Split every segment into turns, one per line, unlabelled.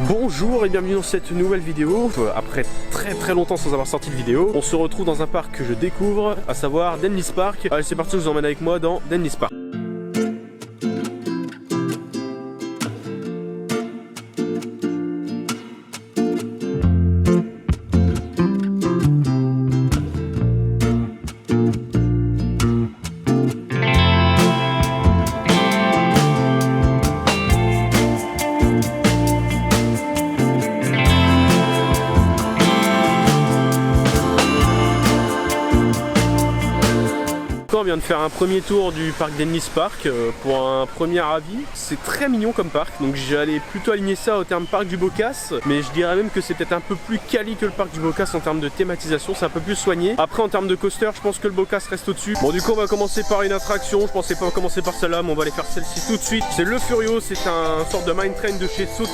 Bonjour et bienvenue dans cette nouvelle vidéo. Après très longtemps sans avoir sorti de vidéo, on se retrouve dans un parc que je découvre, à savoir Denlis Park. Allez, c'est parti, je vous emmène avec moi dans Denlis Park. On vient de faire un premier tour du parc Denlis Park pour un premier avis. C'est très mignon comme parc, donc j'allais plutôt aligner ça au terme parc du Bocas, mais je dirais même que c'est peut-être un peu plus quali que le parc du Bocas en termes de thématisation, c'est un peu plus soigné. Après en termes de coaster, je pense que le Bocas reste au-dessus. Bon, du coup on va commencer par une attraction, je pensais pas commencer par celle-là, mais on va aller faire celle-ci tout de suite. C'est le Furio, c'est un sorte de mine train de chez Soke.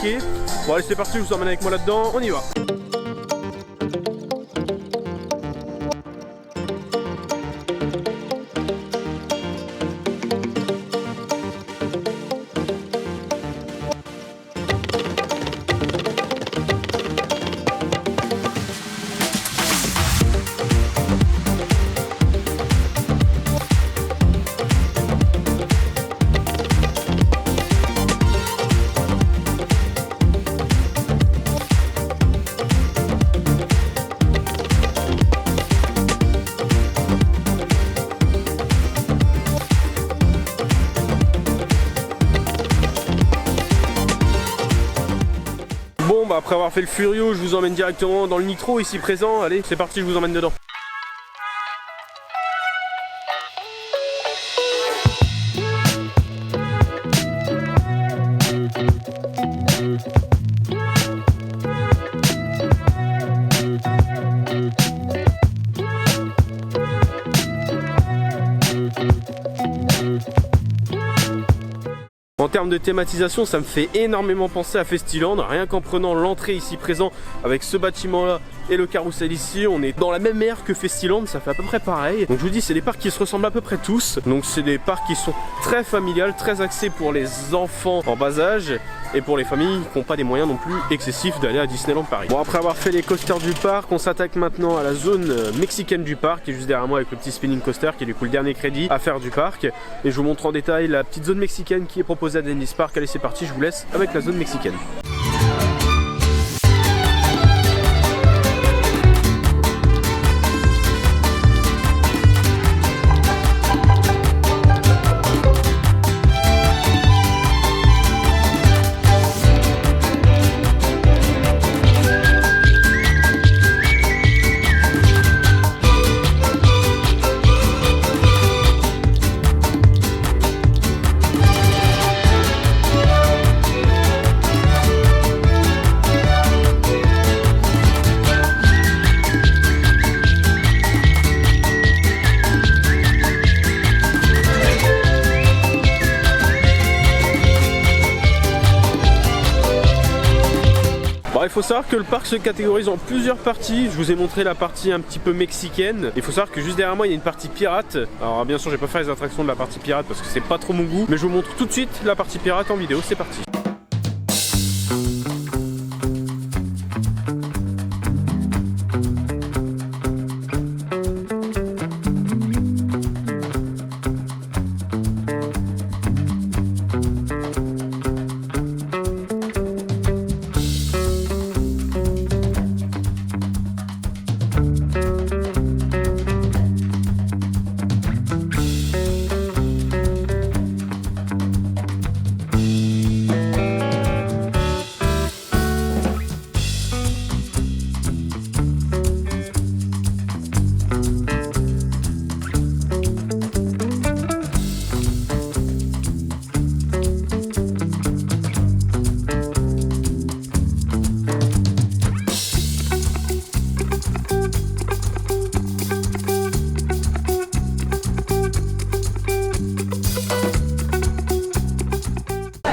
Bon allez, c'est parti, je vous emmène avec moi là-dedans, on y va. Bon bah après avoir fait le Furio, je vous emmène directement dans le Nitro ici présent. Allez, c'est parti, je vous emmène dedans. En termes de thématisation, ça me fait énormément penser à Festiland, rien qu'en prenant l'entrée ici présent avec ce bâtiment là et le carrousel ici, on est dans la même ère que Festiland, ça fait à peu près pareil. Donc je vous dis, c'est des parcs qui se ressemblent à peu près tous, donc c'est des parcs qui sont très familiales, très axés pour les enfants en bas âge et pour les familles qui n'ont pas des moyens non plus excessifs d'aller à Disneyland Paris. Bon, après avoir fait les coasters du parc, on s'attaque maintenant à la zone mexicaine du parc, qui est juste derrière moi avec le petit spinning coaster qui est du coup le dernier crédit à faire du parc. Et je vous montre en détail la petite zone mexicaine qui est proposée à Denlis Park. Allez, c'est parti, je vous laisse avec la zone mexicaine. Il faut savoir que le parc se catégorise en plusieurs parties. Je vous ai montré la partie un petit peu mexicaine. Il faut savoir que juste derrière moi il y a une partie pirate. Alors bien sûr je vais pas faire les attractions de la partie pirate parce que c'est pas trop mon goût, mais je vous montre tout de suite la partie pirate en vidéo. C'est parti.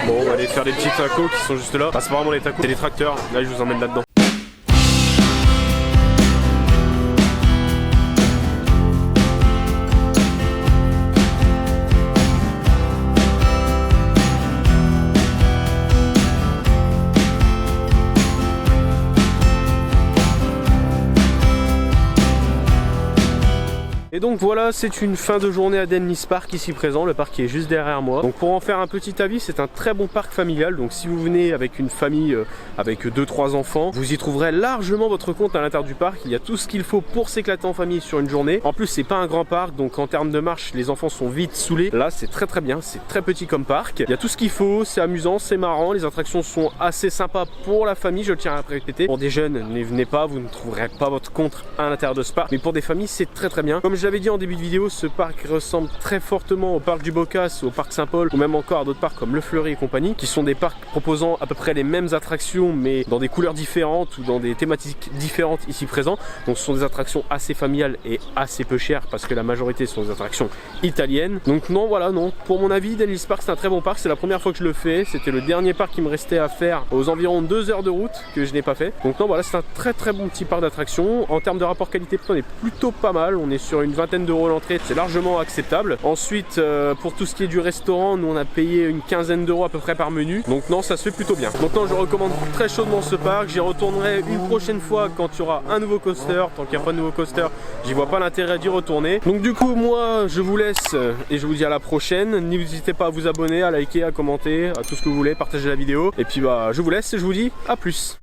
Bon, on va aller faire des petits tacos qui sont juste là. Bah, c'est pas vraiment les tacos, c'est les tracteurs. Là, je vous emmène là-dedans. donc voilà, c'est une fin de journée à Denlis Park ici présent, le parc qui est juste derrière moi. Donc pour en faire un petit avis, c'est un très bon parc familial. Donc si vous venez avec une famille avec 2-3 enfants, vous y trouverez largement votre compte à l'intérieur du parc. Il y a tout ce qu'il faut pour s'éclater en famille sur une journée. En plus c'est pas un grand parc, donc en termes de marche les enfants sont vite saoulés. Là c'est très bien, c'est très petit comme parc. Il y a tout ce qu'il faut, c'est amusant, c'est marrant, les attractions sont assez sympas pour la famille, je tiens à répéter. Pour des jeunes, ne venez pas, vous ne trouverez pas votre compte à l'intérieur de ce parc. Mais pour des familles c'est très bien. Comme je l'avais dit en début de vidéo, ce parc ressemble très fortement au parc du Bocas, au parc Saint-Paul ou même encore à d'autres parcs comme le Fleury et compagnie, qui sont des parcs proposant à peu près les mêmes attractions mais dans des couleurs différentes ou dans des thématiques différentes ici présents. Donc ce sont des attractions assez familiales et assez peu chères parce que la majorité sont des attractions italiennes. Donc non, voilà, non, pour mon avis Denlis Park c'est un très bon parc, c'est la première fois que je le fais, c'était le dernier parc qui me restait à faire aux environs 2 heures de route que je n'ai pas fait. Donc non, voilà, c'est un très bon petit parc d'attractions. En termes de rapport qualité-prix on est plutôt pas mal, on est sur une vingtaine d'euros l'entrée, c'est largement acceptable. Ensuite pour tout ce qui est du restaurant, nous on a payé une quinzaine d'euros à peu près par menu, donc non, ça se fait plutôt bien. Donc non, je recommande très chaudement ce parc, j'y retournerai une prochaine fois quand il y aura un nouveau coaster. Tant qu'il n'y a pas de nouveau coaster, j'y vois pas l'intérêt d'y retourner. Donc du coup moi je vous laisse et je vous dis à la prochaine. N'hésitez pas à vous abonner, à liker, à commenter, à tout ce que vous voulez, partager la vidéo. Et puis bah je vous laisse et je vous dis à plus.